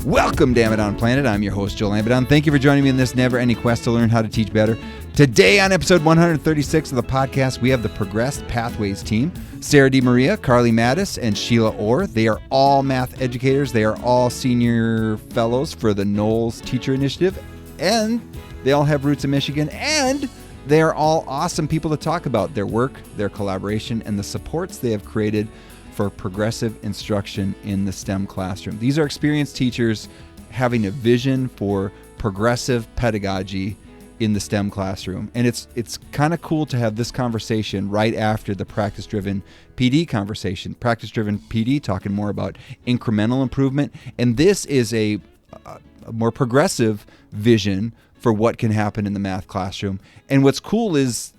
Welcome to Amidon Planet. I'm your host, Joel Amidon. Thank you for joining me in this never-ending quest to learn how to teach better. Today on episode 136 of the podcast, we have the Progressed Pathways team. Sarah DiMaria, Carlee Madis, and Sheila Orr. They are all math educators. They are all senior fellows for the Knowles Teacher Initiative. And they all have roots in Michigan. And they are all awesome people to talk about their work, their collaboration, and the supports they have created for progressive instruction in the STEM classroom. These are experienced teachers having a vision for progressive pedagogy in the STEM classroom. And it's kind of cool to have this conversation right after the practice-driven PD conversation. Practice-driven PD talking more about incremental improvement. And this is a more progressive vision for what can happen in the math classroom. And what's cool is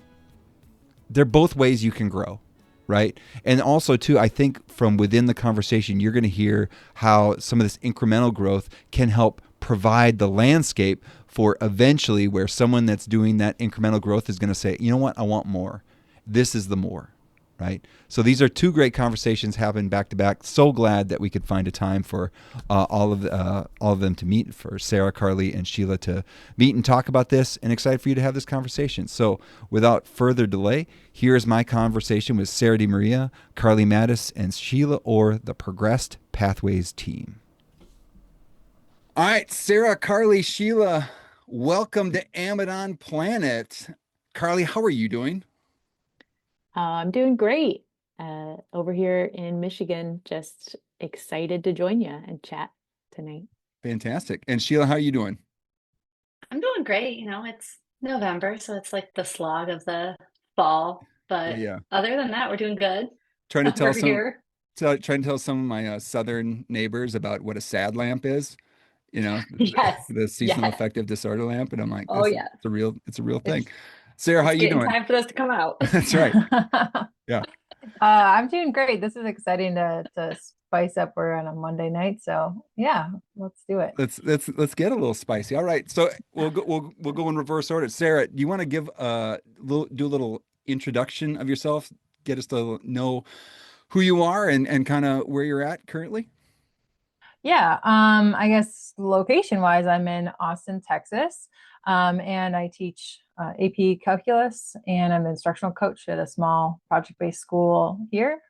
they're both ways you can grow. Right. And also, too, I think from within the conversation, you're going to hear how some of this incremental growth can help provide the landscape for eventually where someone that's doing that incremental growth is going to say, you know what, I want more. This is the more. Right. So these are two great conversations happening back to back. So glad that we could find a time for all of them to meet, for Sarah, Carlee, and Sheila to meet and talk about this, and excited for you to have this conversation. So without further delay, here is my conversation with Sarah DiMaria, Carlee Madis, and Sheila Orr, the Progressed Pathways team. All right, Sarah, Carlee, Sheila, welcome to Amidon Planet. Carlee, how are you doing? I'm doing great over here in Michigan. Just excited to join you and chat tonight. Fantastic. And Sheila, how are you doing? I'm doing great. It's November, so it's like the slog of the fall. But other than that, we're doing good. Trying to tell some of my southern neighbors about what a SAD lamp is. Yes, the seasonal affective disorder lamp, and I'm like, yeah, it's a real thing. Sarah, how are you doing? Time for this to come out. That's right. Yeah. I'm doing great. This is exciting to spice up. We're on a Monday night, so yeah, let's do it. Let's get a little spicy. All right, so we'll go in reverse order. Sarah, do you want to do a little introduction of yourself? Get us to know who you are and kind of where you're at currently. Yeah. I guess location wise, I'm in Austin, Texas, and I teach AP calculus, and I'm an instructional coach at a small project-based school here.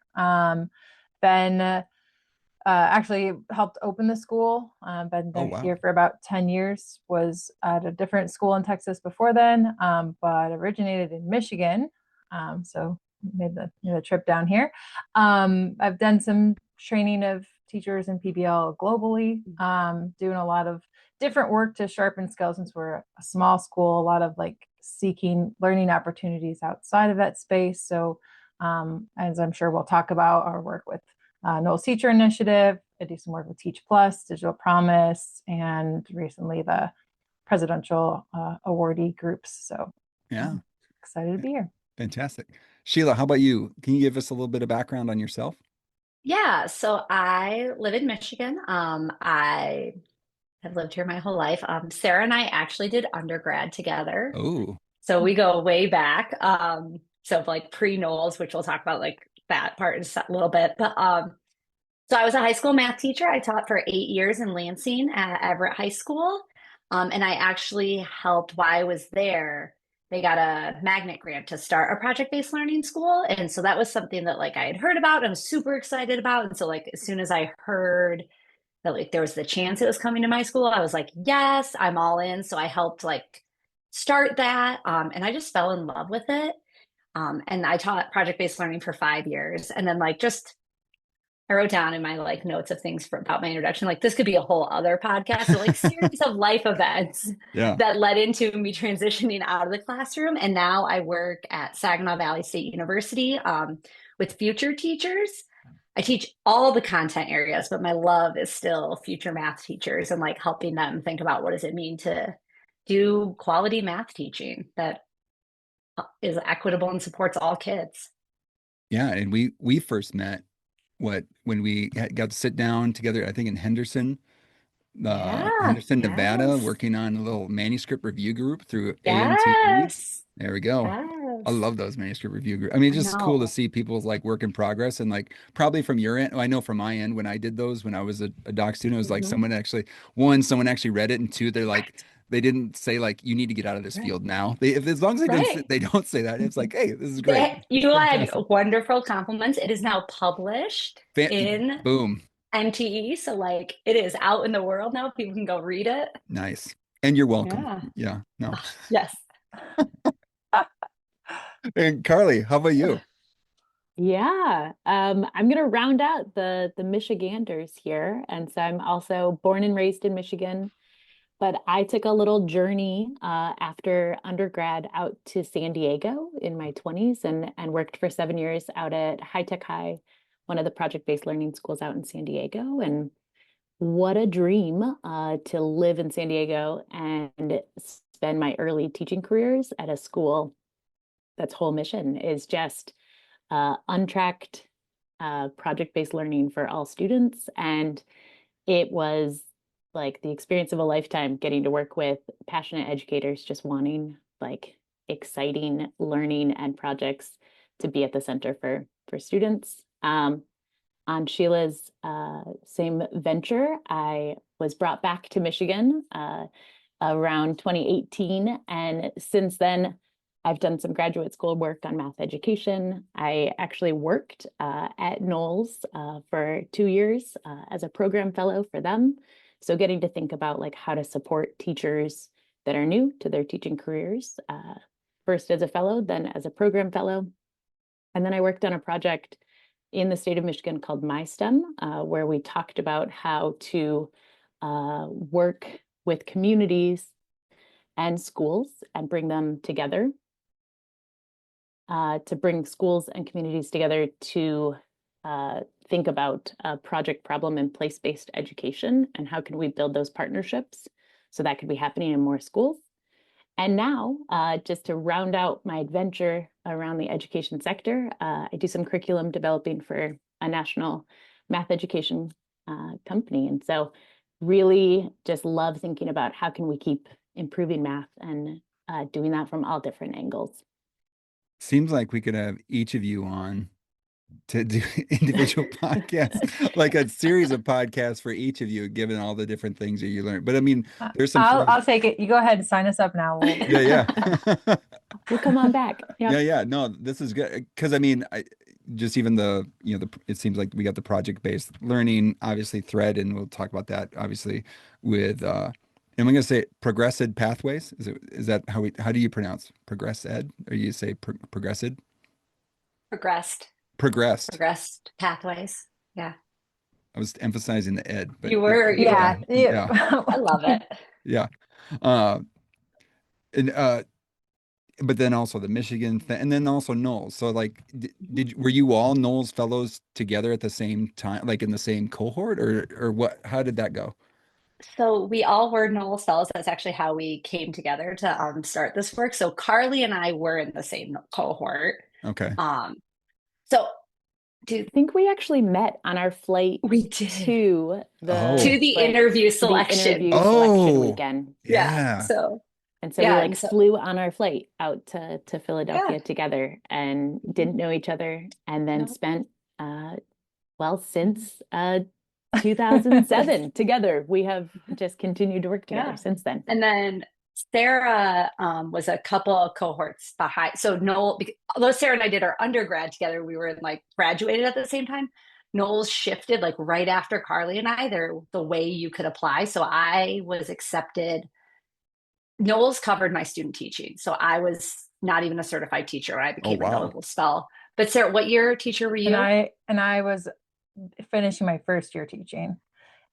Actually helped open the school. Been here for about 10 years, was at a different school in Texas before then, but originated in Michigan. So made the trip down here. I've done some training of teachers in PBL globally, doing a lot of different work to sharpen skills since we're a small school, a lot of seeking learning opportunities outside of that space. So as I'm sure we'll talk about, our work with Knowles Teacher Initiative, I do some work with Teach Plus, Digital Promise, and recently the presidential awardee groups. So yeah, excited to be here. Fantastic. Sheila, how about you? Can you give us a little bit of background on yourself? Yeah, so I live in Michigan. I have lived here my whole life. Sarah and I actually did undergrad together. Oh. So we go way back. So pre-Knowles, which we'll talk about that part in a little bit. But so I was a high school math teacher. I taught for 8 years in Lansing at Everett High School. And I actually helped while I was there. They got a magnet grant to start a project-based learning school. And so that was something that I had heard about and was super excited about. And so as soon as I heard that there was the chance it was coming to my school, I was like, yes, I'm all in. So I helped start that. And I just fell in love with it. And I taught project-based learning for 5 years. And then I wrote down in my notes of things about my introduction, this could be a whole other podcast. So series of life events that led into me transitioning out of the classroom. And now I work at Saginaw Valley State University with future teachers. I teach all the content areas, but my love is still future math teachers and helping them think about what does it mean to do quality math teaching that is equitable and supports all kids. Yeah, and we first met when we got to sit down together, I think in Henderson, Nevada, working on a little manuscript review group through AMTE. There we go. I love those manuscript review groups. I mean, it's I just cool to know. see people's like work in progress and like probably from your end. I know from my end when I did those when I was a doc student, it was like Mhm. someone actually read it, and two, they're like Right. they didn't say like you need to get out of this Right. field now. They if as long as they didn't say, Right. they don't say that, it's like, hey, this is great. You had Fantastic. wonderful compliments. It is now published in Boom. MTE. So like it is out in the world now. People can go read it. Nice. And you're welcome. Yeah. Yeah. No. Yes. And Carlee, how about you? Yeah, I'm gonna round out the Michiganders here, and so I'm also born and raised in Michigan. But I took a little journey after undergrad out to San Diego in my 20s and worked for 7 years out at High Tech High, one of the project-based learning schools out in San Diego. And what a dream to live in San Diego and spend my early teaching careers at a school that's whole mission is just untracked project-based learning for all students. And it was like the experience of a lifetime getting to work with passionate educators just wanting like exciting learning and projects to be at the center for students. On Sheila's same venture, I was brought back to Michigan around 2018. And since then, I've done some graduate school work on math education. I actually worked at Knowles for 2 years as a program fellow for them. So getting to think about like how to support teachers that are new to their teaching careers, first as a fellow, then as a program fellow. And then I worked on a project in the state of Michigan called MySTEM, where we talked about how to work with communities and schools and bring them together, to bring schools and communities together to think about a project problem in place-based education and how can we build those partnerships so that could be happening in more schools. And now, just to round out my adventure around the education sector, I do some curriculum developing for a national math education company. And so really just love thinking about how can we keep improving math and doing that from all different angles. Seems like we could have each of you on to do individual podcasts, like a series of podcasts for each of you, given all the different things that you learned. But I mean, there's some I'll take it. You go ahead and sign us up now. Yeah. We'll come on back. Yep. Yeah. No, this is good. Because I mean, just even it seems like we got the project-based learning, obviously thread, and we'll talk about that obviously with am I going to say ProgressEd pathways? Is that how do you pronounce ProgressEd? Or you say ProgressEd? Progressed. Progressed. Progressed pathways. Yeah. I was emphasizing the ed, but You were. yeah. I love it. Yeah. And but then also the Michigan thing, and then also Knowles. So like, were you all Knowles fellows together at the same time, like in the same cohort, or what? How did that go? So we all were Knowles fellows. That's actually how we came together to start this work. So Carlee and I were in the same cohort. Okay. So I think we actually met on our flight we did to the to the interview selection. Selection weekend. Yeah. So we like flew on our flight out to Philadelphia together and didn't know each other, and then spent since 2007 together. We have just continued to work together since then. And then Sarah was a couple of cohorts behind. So Noel, although Sarah and I did our undergrad together, we were like graduated at the same time. Noel's shifted like right after Carlee and I. They're the way you could apply. So I was accepted. Noel's covered my student teaching. So I was not even a certified teacher when I became a notable spell. But Sarah, what year teacher were you? And I was finishing my first year teaching.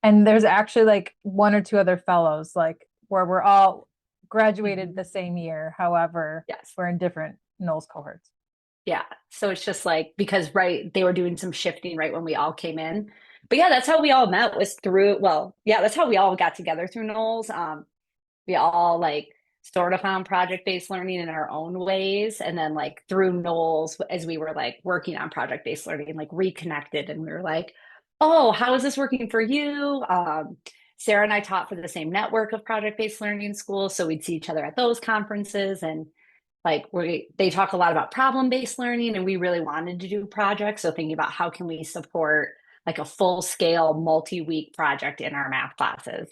And there's actually like one or two other fellows, like where we're all graduated the same year. However, we're in different Knowles cohorts. Yeah. So it's just like, because they were doing some shifting right when we all came in. But yeah, that's how we all met, was through, that's how we all got together through Knowles. We all like sort of found project-based learning in our own ways. And then like through Knowles, as we were like working on project-based learning, like reconnected, and we were like, oh, how is this working for you? Sarah and I taught for the same network of project-based learning schools. So we'd see each other at those conferences. And like they talk a lot about problem-based learning, and we really wanted to do projects. So thinking about how can we support like a full-scale multi-week project in our math classes.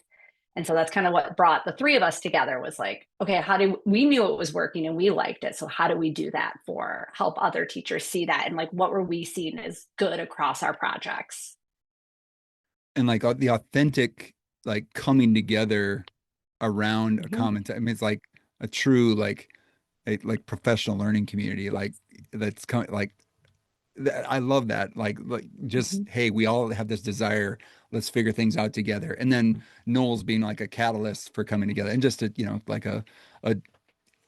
And so that's kind of what brought the three of us together, was like, okay, how do we knew it was working and we liked it. So how do we do that for help other teachers see that? And like, what were we seeing as good across our projects? And like the authentic, like coming together around a common, I mean, it's like a true, like professional learning community, like that's coming, like I love that. Like just, hey, we all have this desire. Let's figure things out together. And then Knowles being like a catalyst for coming together, and just to, like a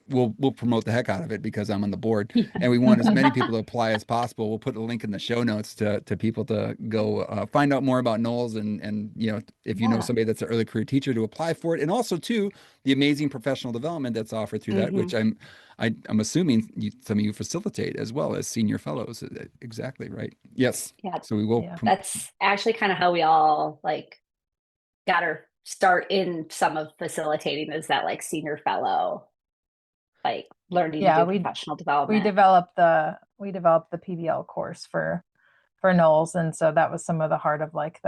we'll promote the heck out of it because I'm on the board, and we want as many people to apply as possible. We'll put a link in the show notes to people to go find out more about Knowles, and if you know somebody that's an early career teacher, to apply for it, and also too the amazing professional development that's offered through that, which I'm assuming some of you facilitate as well as senior fellows. Exactly right. Yes. Yeah. So we will. Yeah. That's actually kind of how we all like got our start in some of facilitating, is that like senior fellow, like learning to do professional development. We developed the PBL course for Knowles, and so that was some of the heart of like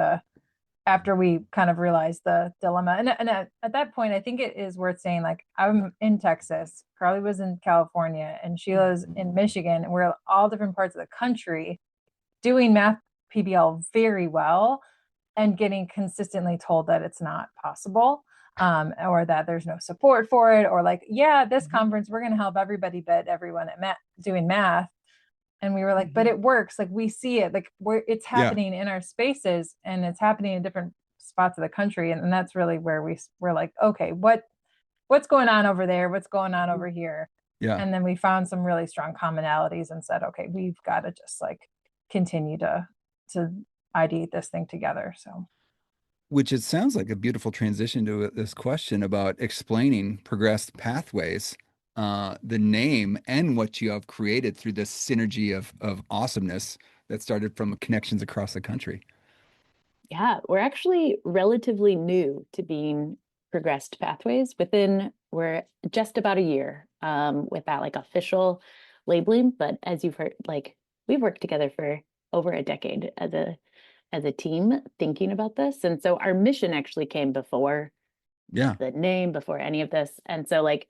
after we kind of realized the dilemma. And at that point, I think it is worth saying, like, I'm in Texas, Carlee was in California, and Sheila's in Michigan, and we're all different parts of the country doing math PBL very well and getting consistently told that it's not possible, or that there's no support for it, or like, this conference, we're going to help everybody but everyone at doing math. And we were like, but it works. Like, we see it, like it's happening in our spaces, and it's happening in different spots of the country. And that's really where we're like, okay, what's going on over there? What's going on over here? Yeah. And then we found some really strong commonalities and said, okay, we've got to just like continue to ideate this thing together. So, which it sounds like a beautiful transition to this question about explaining progressed pathways, the name and what you have created through this synergy of awesomeness that started from connections across the country. Yeah, we're actually relatively new to being progressed pathways. We're just about a year with that like official labeling. But as you've heard, like we've worked together for over a decade as a team thinking about this. And so our mission actually came before the name, before any of this. And so like,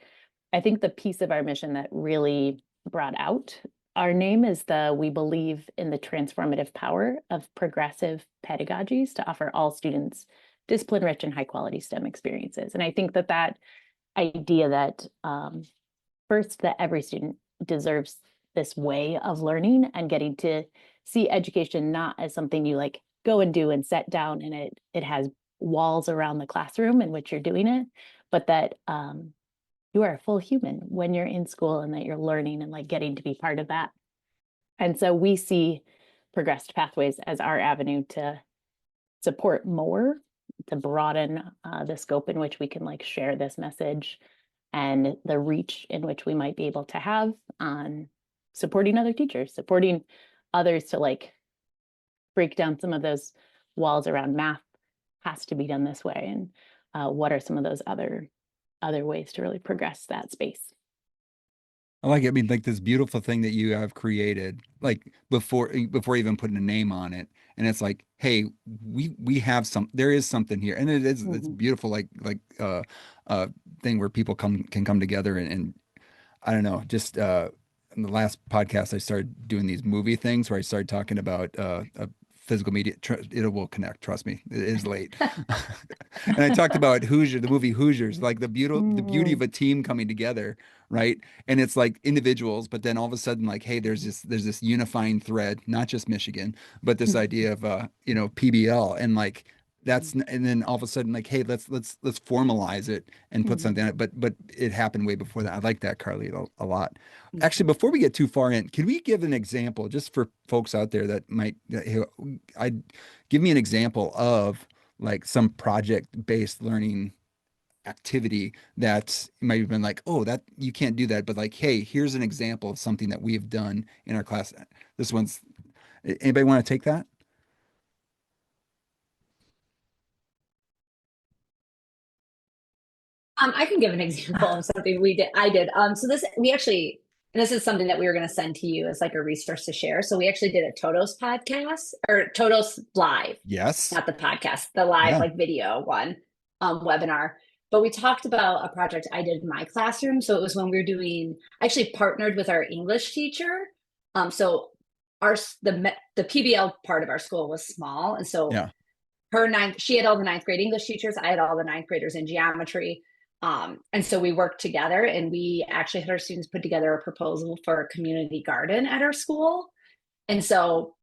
I think the piece of our mission that really brought out our name is we believe in the transformative power of progressive pedagogies to offer all students discipline-rich and high-quality STEM experiences. And I think that idea that first, that every student deserves this way of learning and getting to see education not as something you like go and do and set down and it has walls around the classroom in which you're doing it, but that you are a full human when you're in school, and that you're learning and like getting to be part of that. And so we see progressed pathways as our avenue to support more, to broaden the scope in which we can like share this message and the reach in which we might be able to have on supporting other teachers, supporting others to like break down some of those walls around math has to be done this way. And what are some of those other ways to really progress that space? I like it. I mean, like this beautiful thing that you have created, like before even putting a name on it. And it's like, hey, we have there is something here. And it's beautiful, like thing where people can come together and I don't know, just in the last podcast, I started doing these movie things where I started talking about physical media. It will connect. Trust me, it is late. And I talked about the movie Hoosiers, like the beauty of a team coming together, right? And it's like individuals, but then all of a sudden, like, hey, there's this unifying thread, not just Michigan, but this idea of PBL, and like and then all of a sudden, like, hey, let's formalize it and put something on it. But it happened way before that. I like that, Carlee, a lot. Actually, before we get too far in, can we give an example just for folks out there that might, give me an example of like some project-based learning activity that might have been like, oh, that you can't do that, but like, hey, here's an example of something that we've done in our class. Anybody want to take that? I can give an example of something I did. So this is something that we were going to send to you as like a resource to share. So we actually did a Todos podcast or Todos live, Yes. not the podcast, the live like video one webinar. But we talked about a project I did in my classroom. So it was when we were I actually partnered with our English teacher. So the PBL part of our school was small. And so she had all the ninth grade English teachers. I had all the ninth graders in geometry. And so we worked together, and we actually had our students put together a proposal for a community garden at our school. And so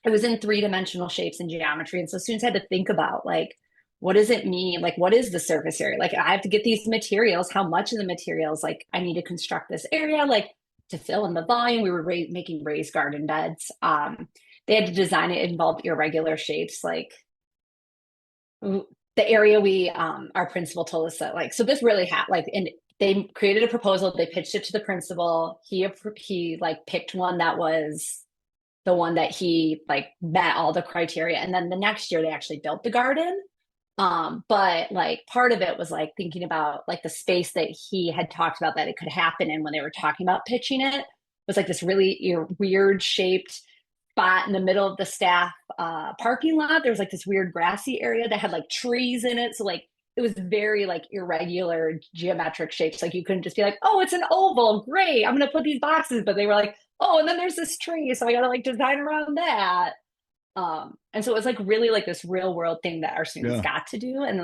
it was in 3-dimensional shapes in geometry. And so students had to think about like, what does it mean? Like, what is the surface area? Like, I have to get these materials. How much of the materials, like I need to construct this area, like to fill in the volume. We were making raised garden beds. They had to design it. It involved irregular shapes, like the area our principal told us that like, so this really happened, and they created a proposal, they pitched it to the principal. He like picked one that was the one that he like met all the criteria. And then the next year they actually built the garden. But like part of it was like thinking about like the space that he had talked about that it could happen in when they were talking about pitching it was like this really weird shaped spot in the middle of the staff parking lot. There was like this weird grassy area that had like trees in it. So like it was very like irregular geometric shapes. Like you couldn't just be like, oh, it's an oval. Great. I'm going to put these boxes. But they were like, oh, and then there's this tree. So I got to like design around that. And so it was like really like this real world thing that our students got to do. And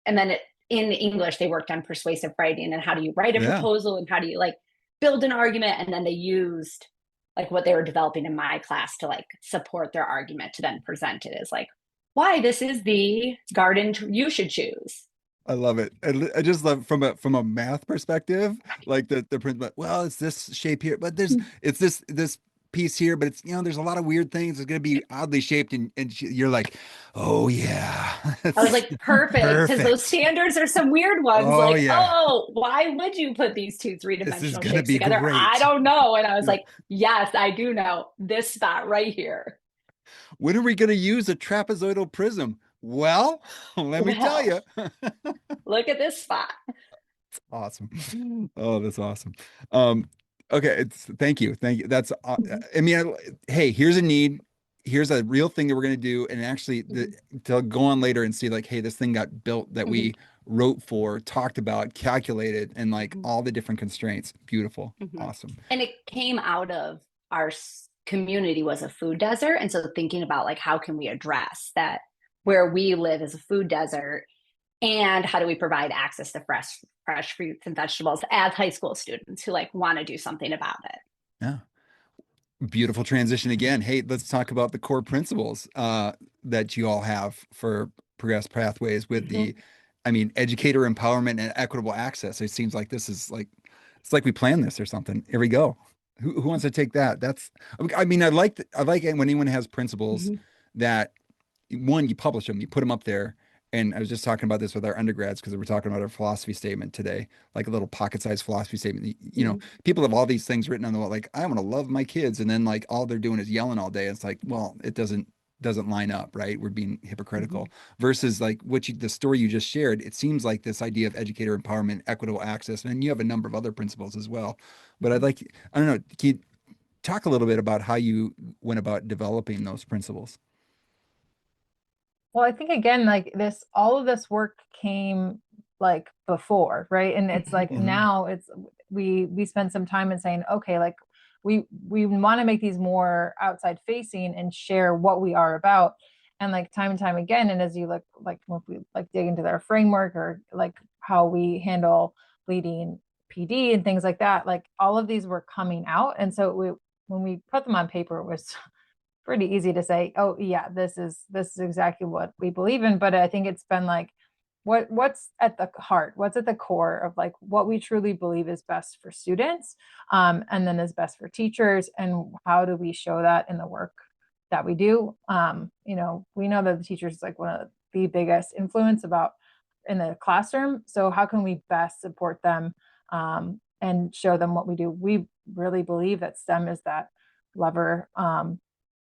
then in English, they worked on persuasive writing and how do you write a proposal and how do you like build an argument. And then they used like what they were developing in my class to like support their argument to then present it as like, why this is the garden you should choose. I love it. I just love from a math perspective, like the principle, well, it's this shape here, but it's this piece here, but it's, there's a lot of weird things. It's going to be oddly shaped. And you're like, oh yeah. I was like, perfect. Because those standards are some weird ones. Why would you put these two 3-dimensional shapes together? Great. I don't know. And I was like, yes, I do know this spot right here. When are we going to use a trapezoidal prism? Well, let me tell you. Look at this spot. It's awesome. Oh, that's awesome. Okay, thank you. That's I mean, hey, here's a need. Here's a real thing that we're going to do, and actually to go on later and see like, hey, this thing got built that we wrote for, talked about, calculated, and like all the different constraints. Beautiful. Awesome. And it came out of our community was a food desert, and so thinking about like how can we address that where we live is a food desert, and how do we provide access to fresh fruits and vegetables as high school students who like want to do something about it. Yeah. Beautiful transition again. Hey, let's talk about the core principles that you all have for Progress Pathways with educator empowerment and equitable access. It seems like this is like, it's like we planned this or something. Here we go. Who wants to take that? I like it when anyone has principles that one, you publish them, you put them up there. And I was just talking about this with our undergrads because we're talking about our philosophy statement today, like a little pocket-sized philosophy statement. People have all these things written on the wall, like I want to love my kids, and then like all they're doing is yelling all day. It's like, well, it doesn't line up, right? We're being hypocritical. Versus like the story you just shared. It seems like this idea of educator empowerment, equitable access, and you have a number of other principles as well. But I don't know, can you talk a little bit about how you went about developing those principles? Well, I think again, like all of this work came like before, right? And it's like now we spend some time in saying, okay, like we want to make these more outside facing and share what we are about. And like time and time again, and as you look like when we like dig into their framework or like how we handle leading PD and things like that, like all of these were coming out. And so when we put them on paper, it was pretty easy to say, oh yeah, this is exactly what we believe in. But I think it's been like, what's at the heart, what's at the core of like what we truly believe is best for students, and then is best for teachers, and how do we show that in the work that we do. We know that the teachers is like one of the biggest influence in the classroom. So how can we best support them and show them what we do? We really believe that STEM is that lever,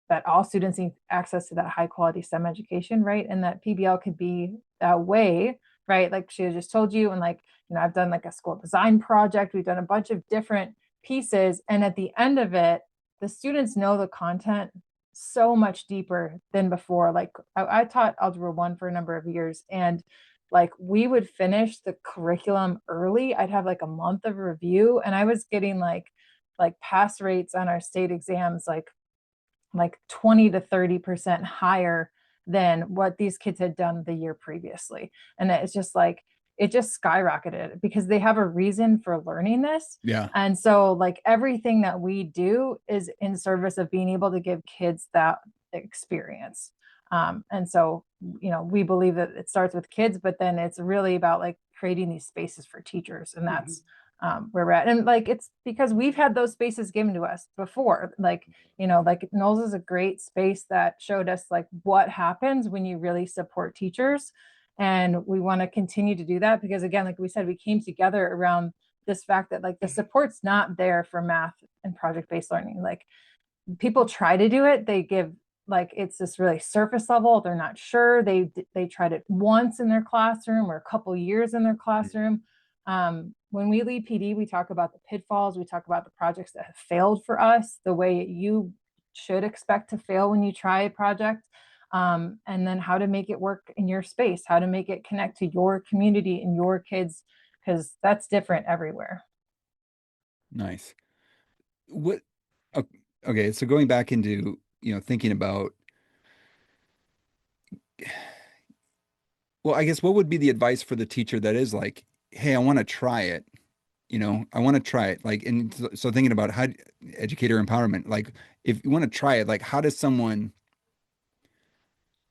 that all students need access to that high quality STEM education, right? And that PBL could be that way right? Like she just told you, and like, I've done like a school design project. We've done a bunch of different pieces. And at the end of it, the students know the content so much deeper than before. Like I taught Algebra 1 for a number of years, and like we would finish the curriculum early. I'd have like a month of review, and I was getting like pass rates on our state exams, like 20 to 30% higher than what these kids had done the year previously. And it's just like, it just skyrocketed because they have a reason for learning this. Yeah. And so like everything that we do is in service of being able to give kids that experience. And so, we believe that it starts with kids, but then it's really about like creating these spaces for teachers. And that's where we're at. And like, it's because we've had those spaces given to us before. Like, like Knowles is a great space that showed us like what happens when you really support teachers. And we want to continue to do that because, again, like we said, we came together around this fact that like the support's not there for math and project-based learning. Like people try to do it, they give like, it's this really surface level. They're not sure. They tried it once in their classroom or a couple years in their classroom. When we lead PD, we talk about the pitfalls. We talk about the projects that have failed for us, the way you should expect to fail when you try a project, and then how to make it work in your space, how to make it connect to your community and your kids, because that's different everywhere. Nice. Okay, so going back into, thinking about, well, I guess what would be the advice for the teacher that is like, hey, I want to try it. I want to try it. Like, and so thinking about how educator empowerment, like if you want to try it, like how does someone,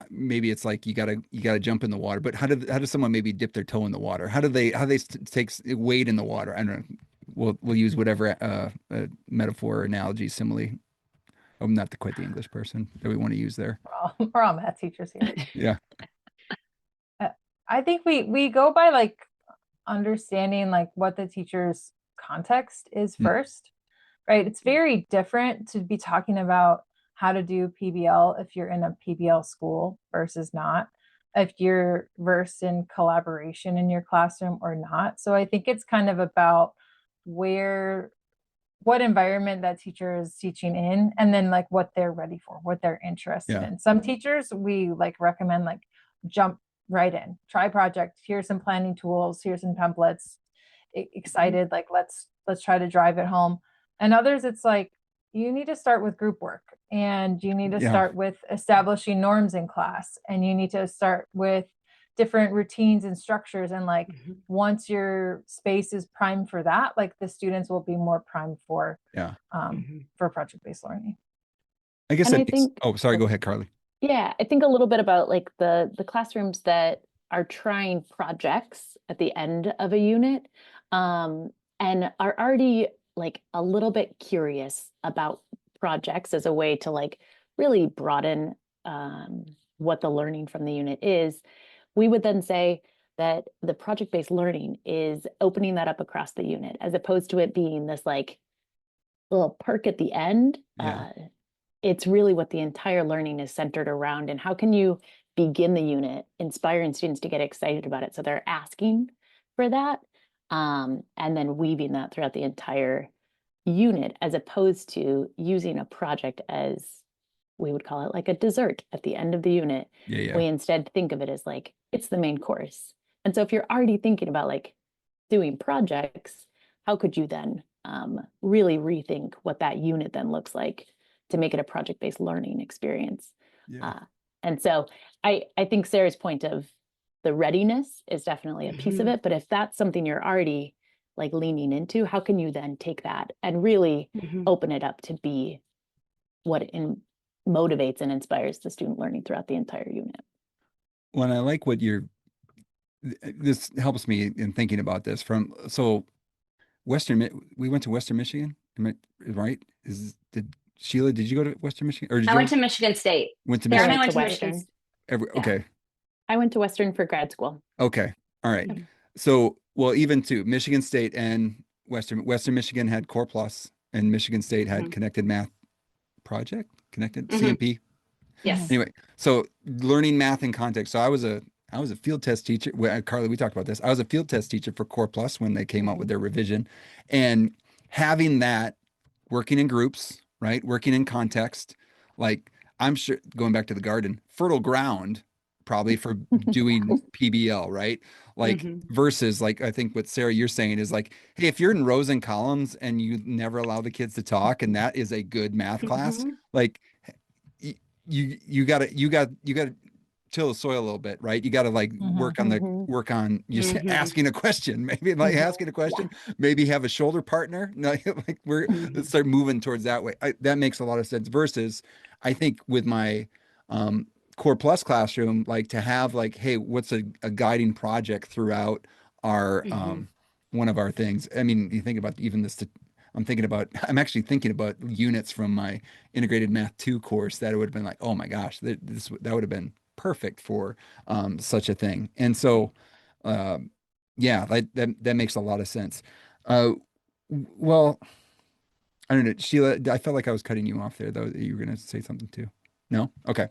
maybe it's like you gotta jump in the water, but how does someone maybe dip their toe in the water? How do they take wade in the water? I don't know. We'll use whatever metaphor, analogy, simile. I'm not quite the English person that we want to use there. We're all math teachers here. Yeah. I think we go by like understanding like what the teacher's context is first, right? It's very different to be talking about how to do PBL if you're in a PBL school versus not, if you're versed in collaboration in your classroom or not. So I think it's kind of about what environment that teacher is teaching in, and then like what they're ready for, what they're interested in. Some teachers we like recommend like jump right in, try project, here's some planning tools, here's some templates, excited, like let's try to drive it home. And others it's like you need to start with group work, and you need to start with establishing norms in class, and you need to start with different routines and structures. And like once your space is primed for that, like the students will be more primed for project-based learning. I guess oh, sorry, go ahead, Carlee. Yeah, I think a little bit about like the classrooms that are trying projects at the end of a unit, and are already like a little bit curious about projects as a way to like really broaden what the learning from the unit is. We would then say that the project-based learning is opening that up across the unit, as opposed to it being this like little perk at the end. It's really what the entire learning is centered around, and how can you begin the unit inspiring students to get excited about it so they're asking for that, and then weaving that throughout the entire unit, as opposed to using a project as, we would call it like a dessert at the end of the unit. We instead think of it as like it's the main course. And so if you're already thinking about like doing projects, how could you then really rethink what that unit then looks like to make it a project-based learning experience? And so I think Sarah's point of the readiness is definitely a piece of it. But if that's something you're already like leaning into, how can you then take that and really open it up to be what motivates and inspires the student learning throughout the entire unit? Well, I like what this helps me in thinking about this so we went to Western Michigan, right? Sheila, did you go to Western Michigan? Or I went to Michigan State. Went to Michigan. I went to Western. Okay. I went to Western for grad school. Okay. All right. So, well, even to Michigan State and Western Michigan had Core Plus, and Michigan State had Connected Math Project, CMP. Yes. Anyway, so learning math in context. So I was a I was a field test teacher. Well, Carlee, we talked about this. I was a field test teacher for Core Plus when they came out with their revision, and having that, working in groups, right? Working in context, like I'm sure going back to the garden, fertile ground probably for doing PBL, right? Like versus like I think what Sarah you're saying is like, hey, if you're in rows and columns and you never allow the kids to talk, and that is a good math class, like you gotta till the soil a little bit, right? You got to like work on just asking a question, maybe like asking a question, maybe have a shoulder partner. No, like let's start moving towards that way. That makes a lot of sense. Versus, I think with my Core Plus classroom, like to have like, hey, what's a guiding project throughout our one of our things. I mean, you think about even this. I'm actually thinking about units from my integrated math 2 course that it would have been like, oh my gosh, that would have been perfect for such a thing. And so, yeah, that makes a lot of sense. Uh, well, I don't know, Sheila, I felt like I was cutting you off there, though. You were going to say something too. No? Okay.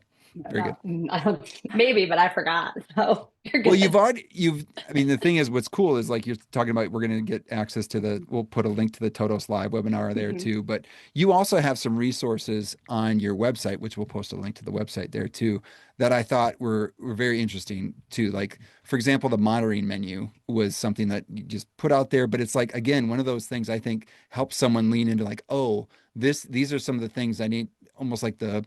Very good. I don't, maybe, but I forgot. So you're good. Well, I mean, the thing is, what's cool is like you're talking about, we're going to get access to we'll put a link to the Totos Live webinar there too. But you also have some resources on your website, which we'll post a link to the website there too, that I thought were very interesting too. Like, for example, the monitoring menu was something that you just put out there, but it's like, again, one of those things I think helps someone lean into like, oh, these are some of the things I need, almost like the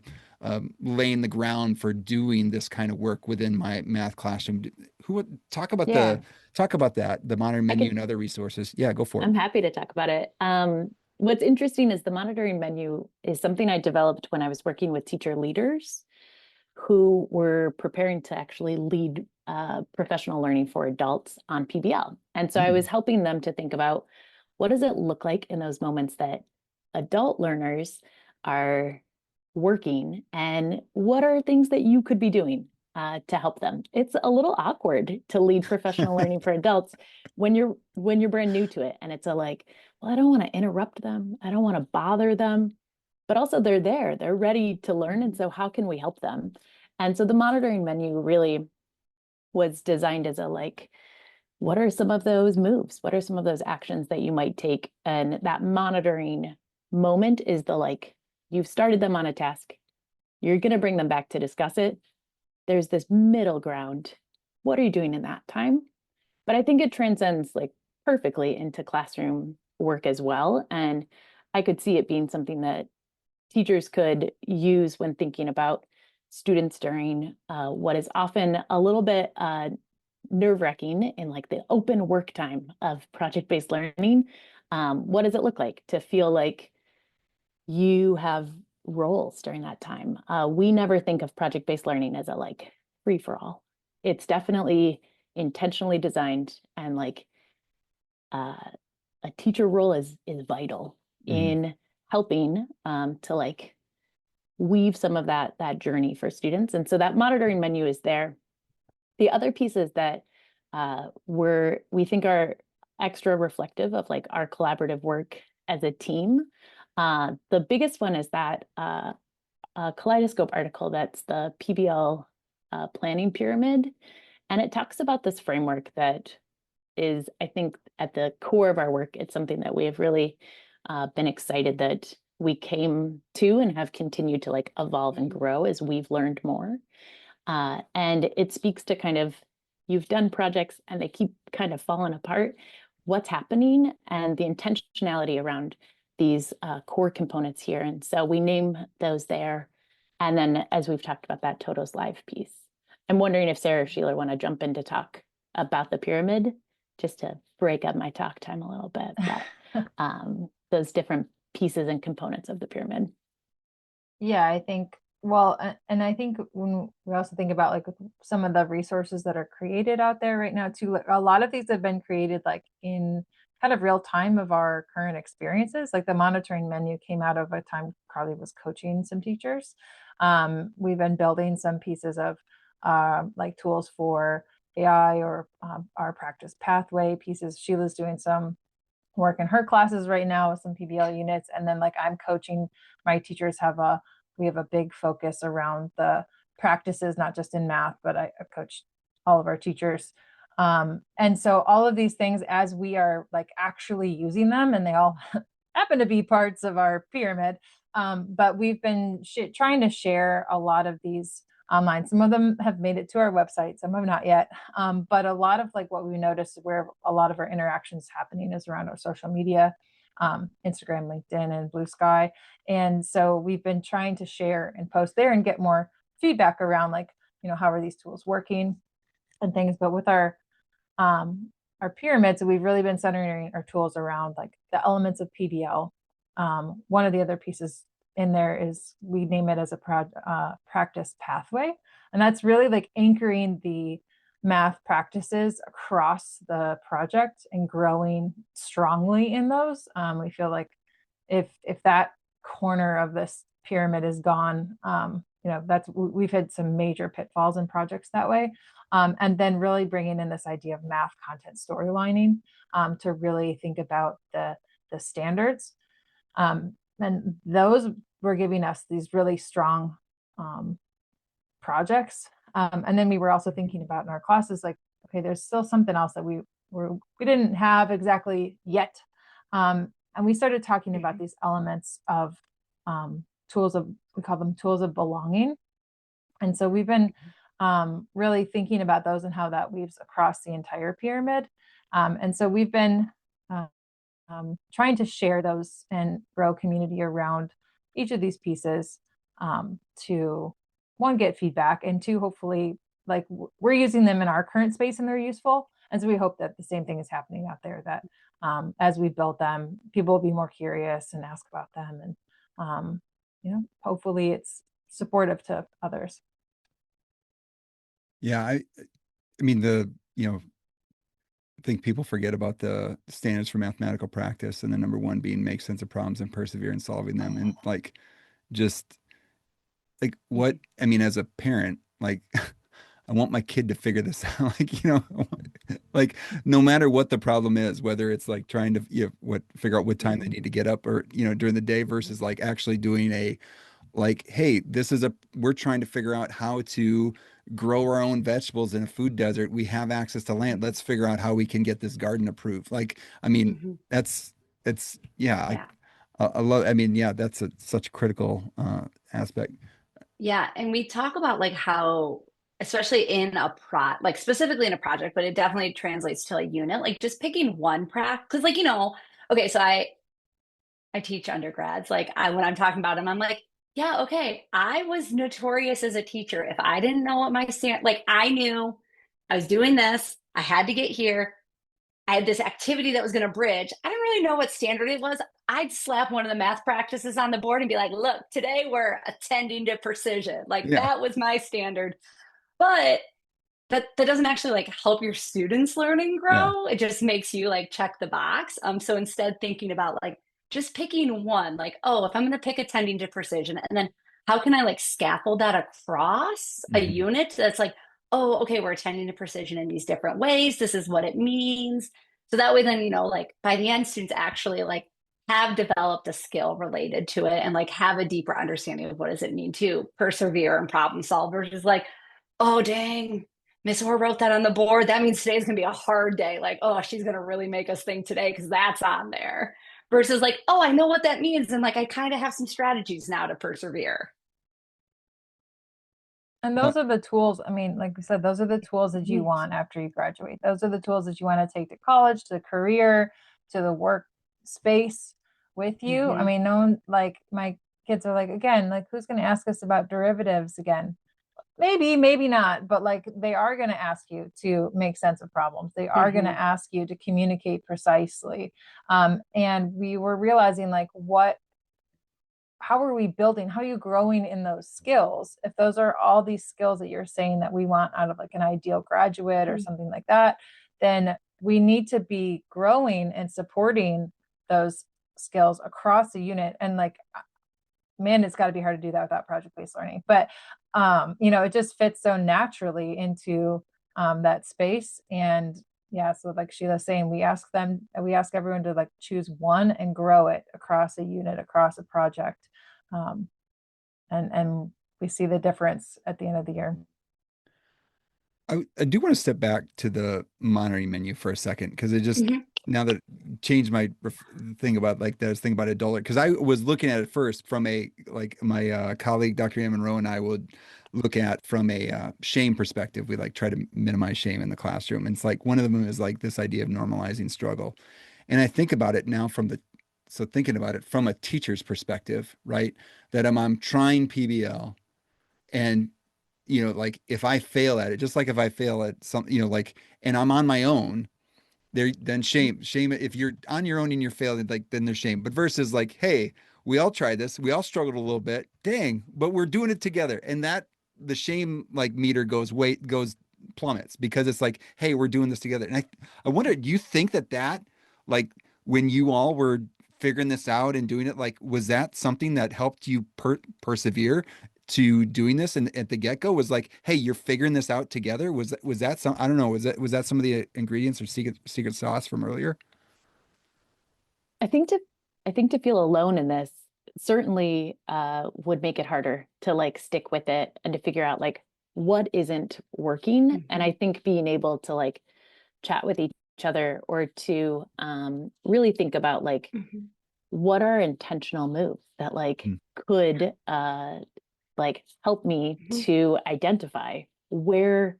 laying the ground for doing this kind of work within my math classroom. Who would talk about the monitoring menu and other resources? Yeah, go for it. I'm happy to talk about it. What's interesting is the monitoring menu is something I developed when I was working with teacher leaders who were preparing to actually lead professional learning for adults on PBL. And so I was helping them to think about, what does it look like in those moments that adult learners are working, and what are things that you could be doing to help them? It's a little awkward to lead professional learning for adults when you're brand new to it, and it's like, well, I don't want to interrupt them, I don't want to bother them, but also they're ready to learn, and so how can we help them? And so the monitoring menu really was designed as a like, what are some of those moves? What are some of those actions that you might take? And that monitoring moment is the like, you've started them on a task, you're going to bring them back to discuss it. There's this middle ground. What are you doing in that time? But I think it transcends like perfectly into classroom work as well. And I could see it being something that teachers could use when thinking about students during what is often a little bit nerve-wracking in like the open work time of project-based learning. What does it look like to feel like you have roles during that time? We never think of project-based learning as a like free-for-all. It's definitely intentionally designed, and like a teacher role is vital in helping to like weave some of that journey for students. And so that monitoring menu is there. The other pieces that we think are extra reflective of like our collaborative work as a team. The biggest one is that a Kaleidoscope article that's the PBL planning pyramid. And it talks about this framework that is, I think, at the core of our work. It's something that we have really been excited that we came to and have continued to like evolve and grow as we've learned more. And it speaks to kind of, you've done projects and they keep kind of falling apart. What's happening and the intentionality around these core components here. And so we name those there. And then as we've talked about that Totos Live piece, I'm wondering if Sarah or Sheila want to jump in to talk about the pyramid, just to break up my talk time a little bit, but those different pieces and components of the pyramid. Yeah, I think, well, and I think when we also think about like some of the resources that are created out there right now too, a lot of these have been created like in kind of real time of our current experiences. Like the monitoring menu came out of a time Carlee was coaching some teachers. We've been building some pieces of like tools for AI or our practice pathway pieces. Sheila's doing some work in her classes right now with some PBL units. And then like I'm coaching my teachers we have a big focus around the practices, not just in math, but I coach all of our teachers. And so all of these things, as we are like actually using them, and they all happen to be parts of our pyramid, but we've been trying to share a lot of these online. Some of them have made it to our website, some have not yet. But a lot of like what we noticed where a lot of our interactions happening is around our social media, Instagram, LinkedIn, and Blue Sky. And so we've been trying to share and post there and get more feedback around like, how are these tools working and things. But with our pyramids, we've really been centering our tools around like the elements of PBL. One of the other pieces in there is we name it as a practice pathway. And that's really like anchoring the math practices across the project and growing strongly in those. We feel like if that corner of this pyramid is gone, we've had some major pitfalls in projects that way. And then really bringing in this idea of math content storylining to really think about the standards. And those were giving us these really strong projects. And then we were also thinking about in our classes, like, okay, there's still something else that we didn't have exactly yet. And we started talking about these elements of we call them tools of belonging. And so we've been really thinking about those and how that weaves across the entire pyramid. And so we've been trying to share those and grow community around each of these pieces to, one, get feedback, and two, hopefully, like we're using them in our current space and they're useful. And so we hope that the same thing is happening out there, that as we build them, people will be more curious and ask about them. And, hopefully it's supportive to others. Yeah. I mean, I think people forget about the standards for mathematical practice, and the number one being make sense of problems and persevere in solving them. And like, just like what, I mean, as a parent, like I want my kid to figure this out. Like, no matter what the problem is, whether it's like trying to, figure out what time they need to get up or, during the day versus like actually doing hey, we're trying to figure out how to grow our own vegetables in a food desert. We have access to land. Let's figure out how we can get this garden approved. Like, I mean, Yeah. I love, that's such a critical aspect. Yeah. And we talk about like how, especially in specifically in a project, but it definitely translates to a unit, like just picking one because okay, so I teach undergrads, when I'm talking about them, I'm like, yeah, okay, I was notorious as a teacher. If I didn't know what I knew I was doing this, I had to get here. I had this activity that was going to bridge. I didn't really know what standard it was. I'd slap one of the math practices on the board and be like, look, today we're attending to precision. That was my standard. But that doesn't actually help your students learning grow. Yeah. It just makes you check the box. So instead thinking about just picking one, if I'm going to pick attending to precision, and then how can I scaffold that across a unit that's oh, okay, we're attending to precision in these different ways. This is what it means. So that way, then, by the end, students actually have developed a skill related to it and have a deeper understanding of what does it mean to persevere and problem solve versus oh, dang, Miss Orr wrote that on the board. That means today's going to be a hard day. Oh, she's going to really make us think today because that's on there. Versus oh, I know what that means. And I kind of have some strategies now to persevere. And those are the tools. I mean, like we said, those are the tools that you want after you graduate. Those are the tools that you want to take to college, to career, to the work space with you. I mean, no one, my kids are again, who's going to ask us about derivatives again? Maybe not, but they are going to ask you to make sense of problems. They are going to ask you to communicate precisely. And we were realizing how are we building, how are you growing in those skills? If those are all these skills that you're saying that we want out of an ideal graduate or something like that, then we need to be growing and supporting those skills across the unit. And man, it's got to be hard to do that without project-based learning. But, it just fits so naturally into that space. And yeah, so Sheila's saying, we ask everyone to choose one and grow it across a unit, across a project. And we see the difference at the end of the year. I do want to step back to the monitoring menu for a second, because it just, now that it changed my thing about like that, I was thinking about adult, because I was looking at it first from a, like my colleague, Dr. Ann Monroe, and I would look at from a shame perspective. We like try to minimize shame in the classroom. And it's like one of them is like this idea of normalizing struggle. And I think about it now so thinking about it from a teacher's perspective, right? That I'm trying PBL, and like if I fail at it, just like if I fail at something, like, and I'm on my own, then shame, if you're on your own and you're failing, like, then there's shame. But versus like, hey, we all tried this, we all struggled a little bit, dang, but we're doing it together. And that the shame like meter goes plummets, because it's like, hey, we're doing this together. And I wonder, do you think that like when you all were figuring this out and doing it, like, was that something that helped you persevere to doing this? And at the get-go was like, hey, you're figuring this out together? Was that some, I don't know, was that some of the ingredients or secret sauce from earlier? I think to feel alone in this certainly would make it harder to like stick with it and to figure out like what isn't working. And I think being able to like chat with each other, or to really think about like what are intentional moves that like could like help me to identify where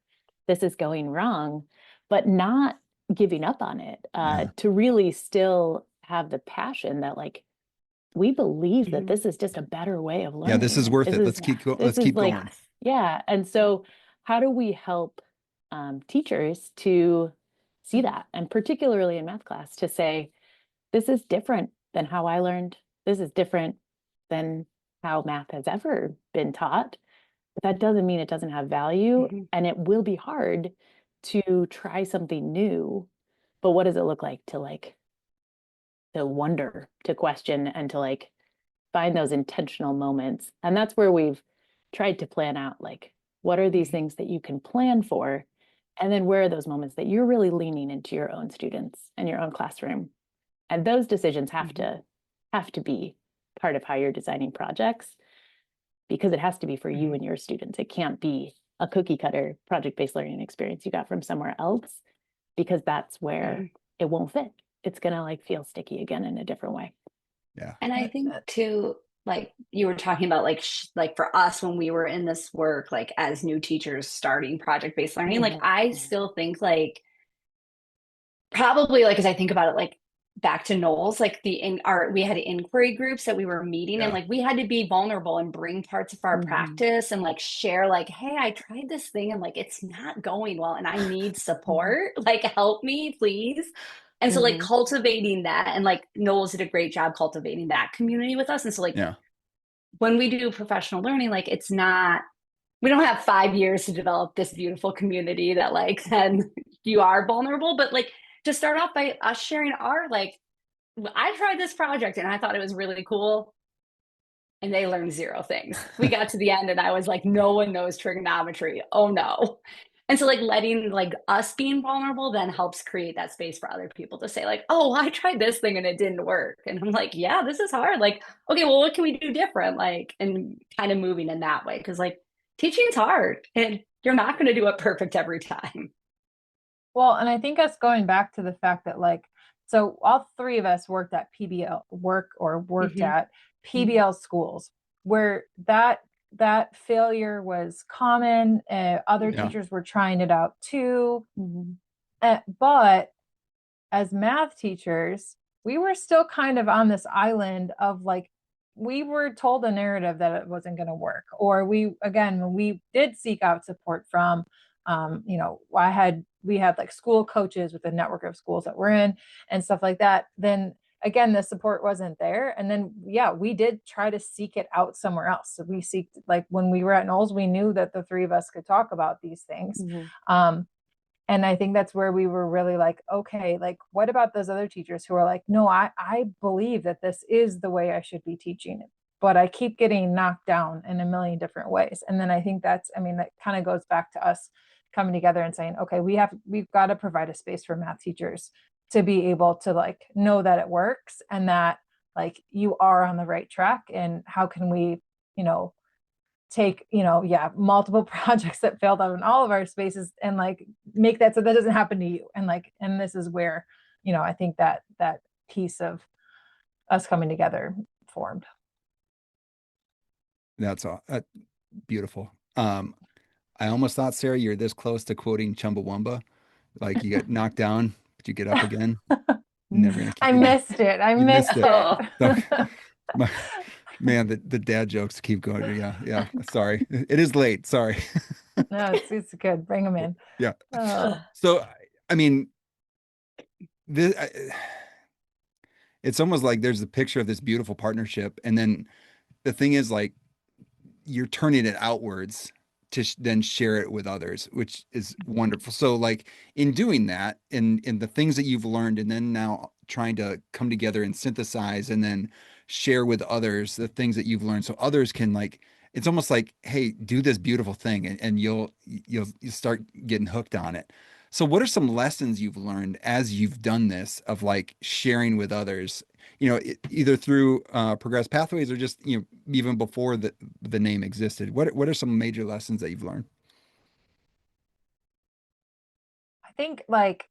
this is going wrong, but not giving up on it, to really still have the passion that like we believe that this is just a better way of learning. Yeah, this is worth it. Let's keep going. Yeah. And so how do we help teachers to see that? And particularly in math class, to say, this is different than how I learned. This is different than how math has ever been taught. But that doesn't mean it doesn't have value. And it will be hard to try something new. But what does it look like to like, to wonder, to question, and to like find those intentional moments? And that's where we've tried to plan out, like, what are these things that you can plan for? And then where are those moments that you're really leaning into your own students and your own classroom? And those decisions have to be part of how you're designing projects, because it has to be for you and your students. It can't be a cookie cutter project-based learning experience you got from somewhere else, because that's where it won't fit. It's going to like feel sticky again in a different way. Yeah. And I think too, like you were talking about, like for us, when we were in this work, like as new teachers starting project-based learning, like I still think like probably like, as I think about it, like back to Knowles, like we had inquiry groups that we were meeting, and like we had to be vulnerable and bring parts of our practice and like share like, hey, I tried this thing and like it's not going well and I need support, like help me please. And so like cultivating that, and like Knowles did a great job cultivating that community with us. And so like when we do professional learning, like it's not, we don't have 5 years to develop this beautiful community that like then you are vulnerable, but like to start off by us sharing our, like, I tried this project and I thought it was really cool, and they learned 0 things. We got to the end and I was like, no one knows trigonometry. Oh no. And so like letting like us being vulnerable then helps create that space for other people to say like, oh, I tried this thing and it didn't work. And I'm like, yeah, this is hard. Like, okay, well, what can we do different? Like, and kind of moving in that way. Cause like teaching's hard and you're not going to do it perfect every time. Well, and I think us going back to the fact that like, so all 3 of us worked at at PBL schools where that failure was common. Other teachers were trying it out too. But as math teachers, we were still kind of on this island of like, we were told a narrative that it wasn't going to work. Or when we did seek out support from, we had like school coaches with a network of schools that we're in and stuff like that. Then again, the support wasn't there. And then, we did try to seek it out somewhere else. So we seeked, like when we were at Knowles, we knew that the 3 of us could talk about these things. And I think that's where we were really like, okay, like what about those other teachers who are like, no, I believe that this is the way I should be teaching it, but I keep getting knocked down in a million different ways. And then I think that kind of goes back to us coming together and saying, okay, we've got to provide a space for math teachers to be able to like know that it works and that like you are on the right track, and how can we, take, multiple projects that failed out in all of our spaces and like make that so that doesn't happen to you. And this is where, I think that piece of us coming together formed. That's all. Beautiful. I almost thought, Sarah, you're this close to quoting Chumbawamba. Like you got knocked down, but you get up again. Never gonna keep I missed it. I missed it. So, man, the dad jokes keep going. Yeah. Sorry. It is late. Sorry. No, it's good. Bring them in. Yeah. Oh. So, I mean, it's almost like there's a picture of this beautiful partnership. And then the thing is, like, you're turning it outwards to then share it with others, which is wonderful. So like in doing that, in the things that you've learned, and then now trying to come together and synthesize and then share with others the things that you've learned, so others can like, it's almost like, hey, do this beautiful thing, and you'll start getting hooked on it. So what are some lessons you've learned as you've done this of like sharing with others, either through Progress Pathways or just, even before the name existed? What are some major lessons that you've learned? I think like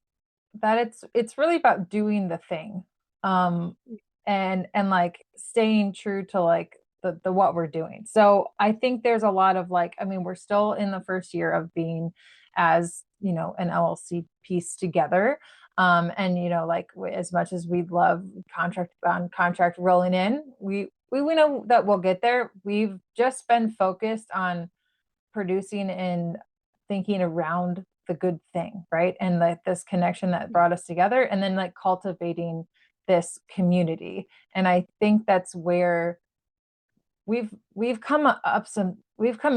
that it's really about doing the thing. And like staying true to like the what we're doing. So I think there's a lot of like, I mean, we're still in the first year of being as, an LLC piece together. And like as much as we'd love contract rolling in, we know that we'll get there. We've just been focused on producing and thinking around the good thing, right? And like this connection that brought us together, and then like cultivating this community. And I think that's where we've come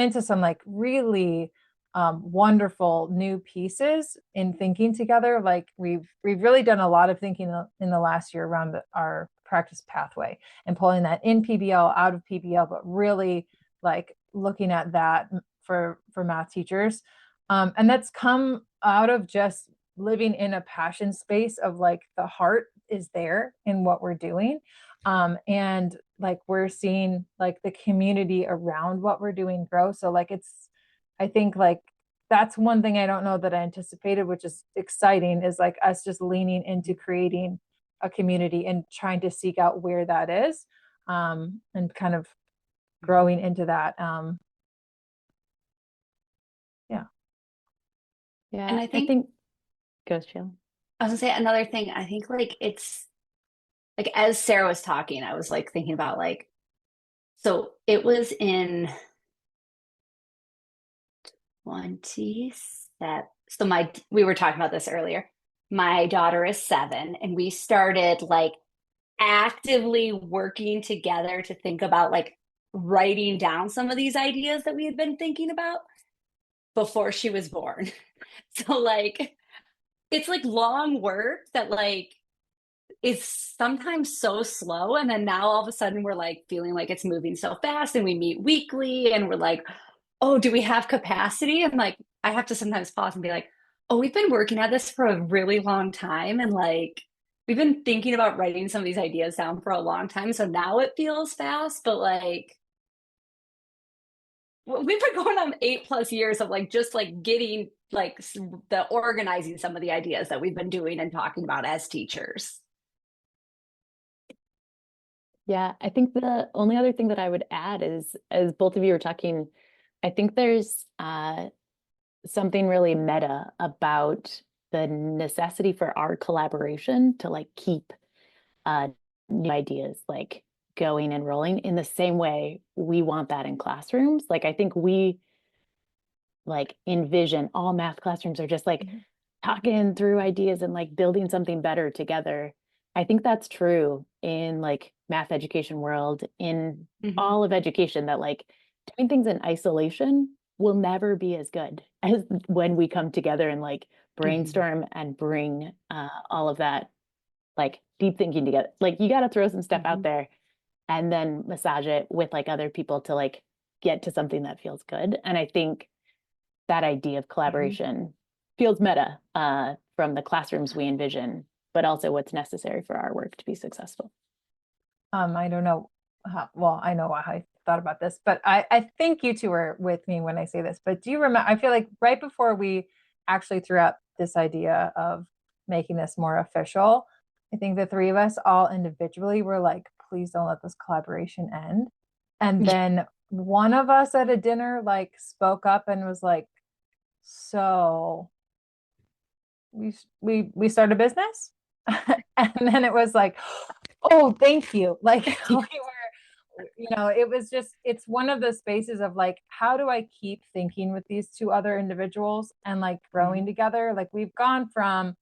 into some like really wonderful new pieces in thinking together. Like we've really done a lot of thinking in the last year around our practice pathway and pulling that in PBL, out of PBL, but really like looking at that for math teachers. And that's come out of just living in a passion space of like the heart is there in what we're doing. And like we're seeing like the community around what we're doing grow. So like I think like that's one thing I don't know that I anticipated, which is exciting, is like us just leaning into creating a community and trying to seek out where that is, and kind of growing into that. Yeah. And I think go, Jill. I was gonna say another thing. I think like it's like as Sarah was talking, I was like thinking about like, so it was in 27. So we were talking about this earlier. My daughter is 7, and we started like actively working together to think about like writing down some of these ideas that we had been thinking about before she was born. So like it's like long work that like is sometimes so slow, and then now all of a sudden we're like feeling like it's moving so fast, and we meet weekly and we're like, oh, do we have capacity? And like I have to sometimes pause and be like, oh, we've been working at this for a really long time, and like we've been thinking about writing some of these ideas down for a long time, so now it feels fast, but like we've been going on 8+ years of like just like getting like the organizing some of the ideas that we've been doing and talking about as teachers. Yeah, I think the only other thing that I would add is, as both of you were talking, I think there's something really meta about the necessity for our collaboration to like keep new ideas like going and rolling in the same way we want that in classrooms. Like I think we like envision all math classrooms are just like talking through ideas and like building something better together. I think that's true in like math education world, in all of education, that like doing things in isolation will never be as good as when we come together and like brainstorm and bring all of that like deep thinking together. Like you got to throw some stuff out there and then massage it with like other people to like get to something that feels good. And I think that idea of collaboration feels meta from the classrooms we envision, but also what's necessary for our work to be successful. I don't know well, I know thought about this, but I think you two are with me when I say this, but do you remember, I feel like right before we actually threw out this idea of making this more official, I think the three of us all individually were like, please don't let this collaboration end. And then one of us at a dinner like spoke up and was like, so we start a business. And then it was like, oh, thank you. Like we were, it was just, it's one of the spaces of like, how do I keep thinking with these two other individuals and like growing together? Like we've gone from,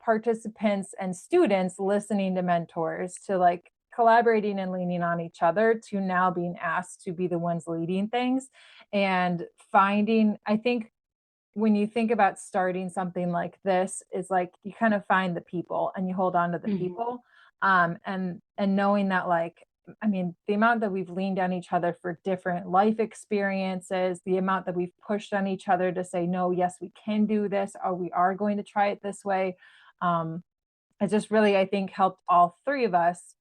participants and students listening to mentors to like collaborating and leaning on each other to now being asked to be the ones leading things and finding, I think when you think about starting something like this is like you kind of find the people and you hold on to the people, and knowing that like, I mean, the amount that we've leaned on each other for different life experiences, the amount that we've pushed on each other to say, no, yes, we can do this, or we are going to try it this way. It just really, I think, helped all three of us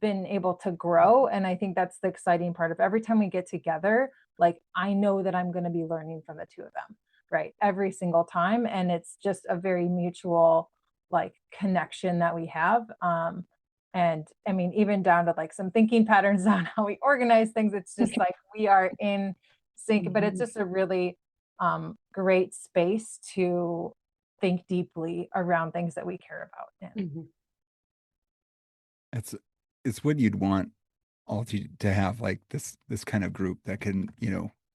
been able to grow. And I think that's the exciting part of every time we get together, like, I know that I'm going to be learning from the two of them, right? Every single time. And it's just a very mutual like connection that we have. And I mean, even down to like some thinking patterns on how we organize things. It's just like we are in sync, but it's just a really great space to think deeply around things that we care about. It's what you'd want all to have, like this kind of group that can,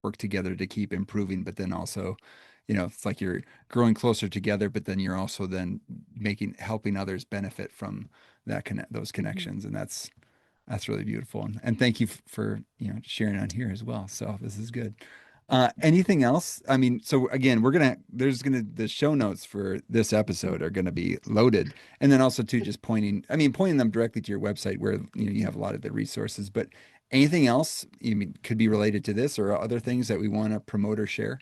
work together to keep improving, but then also, it's like you're growing closer together, but then you're also then helping others benefit from those connections. And that's really beautiful. And thank you for, sharing on here as well. So this is good. Anything else? I mean, so again, the show notes for this episode are going to be loaded. And then also too, just pointing them directly to your website where, you have a lot of the resources, but anything else could be related to this or other things that we want to promote or share?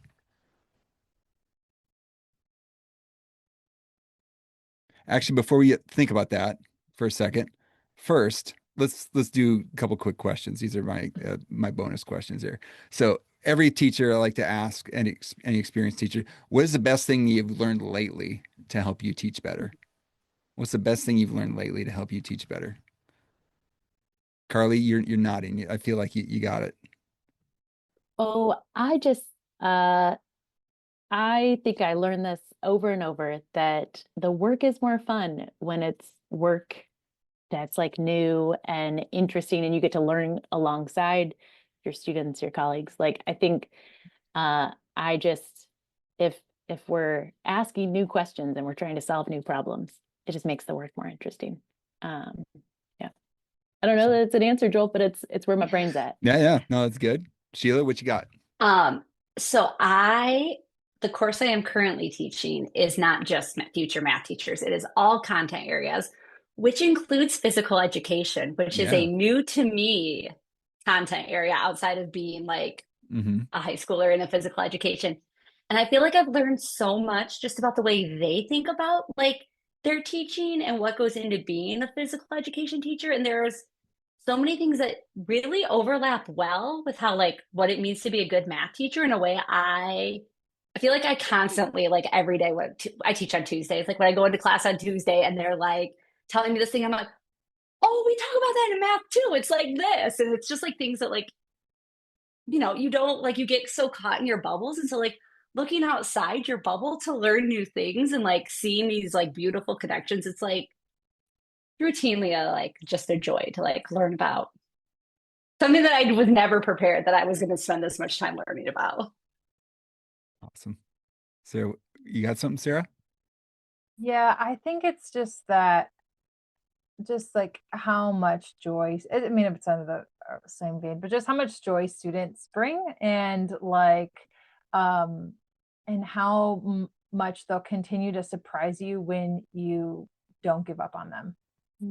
Actually, before we think about that for a second, first, let's do a couple quick questions. These are my bonus questions here. So every teacher, I like to ask any experienced teacher, what is the best thing you've learned lately to help you teach better? What's the best thing you've learned lately to help you teach better? Carlee, you're nodding. I feel like you got it. Oh, I think I learned this over and over that the work is more fun when it's work that's like new and interesting and you get to learn alongside your students, your colleagues. Like I think if we're asking new questions and we're trying to solve new problems, it just makes the work more interesting. Yeah. I don't know that it's an answer, Joel, but it's where my brain's at. Yeah. No, that's good. Sheila, what you got? So the course I am currently teaching is not just future math teachers. It is all content areas, which includes physical education, which is a new to me content area outside of being like a high schooler in a physical education. And I feel like I've learned so much just about the way they think about like their teaching and what goes into being a physical education teacher. And there's so many things that really overlap well with how like what it means to be a good math teacher in a way I feel like I constantly like every day I teach on Tuesdays, like when I go into class on Tuesday and they're like telling me this thing, I'm like, oh, we talk about that in math too. It's like this. And it's just like things that like, you don't like, you get so caught in your bubbles. And so like looking outside your bubble to learn new things and like seeing these like beautiful connections, it's like routinely like just a joy to like learn about something that I was never prepared that I was going to spend this much time learning about. Awesome. So you got something, Sarah? Yeah, I think it's just that, just like how much joy, I mean, if it's under the same vein, but just how much joy students bring and like, and how much they'll continue to surprise you when you don't give up on them.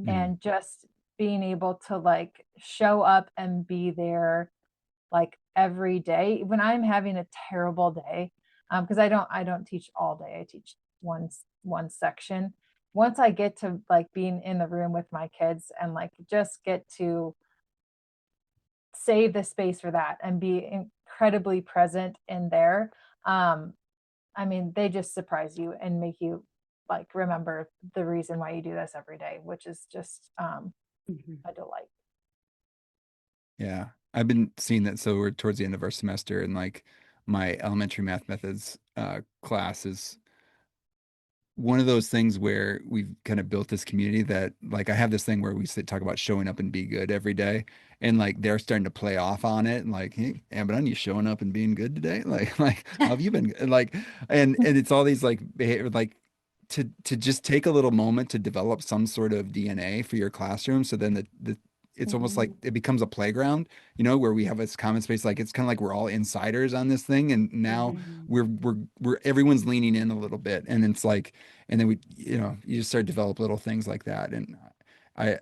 And just being able to like show up and be there like every day when I'm having a terrible day, because I don't teach all day. I teach one section. Once I get to like being in the room with my kids and like just get to save the space for that and be incredibly present in there. I mean, they just surprise you and make you like remember the reason why you do this every day, which is just a delight. Yeah, I've been seeing that. So we're towards the end of our semester, and like my elementary math methods class is one of those things where we've kind of built this community that like I have this thing where we talk about showing up and be good every day, and like they're starting to play off on it and like, hey, Amber, you showing up and being good today? Like how have you been? Like, and it's all these like behavior, like to just take a little moment to develop some sort of DNA for your classroom. So then the it's almost like it becomes a playground, you know, where we have this common space. Like it's kind of like we're all insiders on this thing, and now we're everyone's leaning in a little bit, and it's like, and then we, you know, you just start to develop little things like that, and I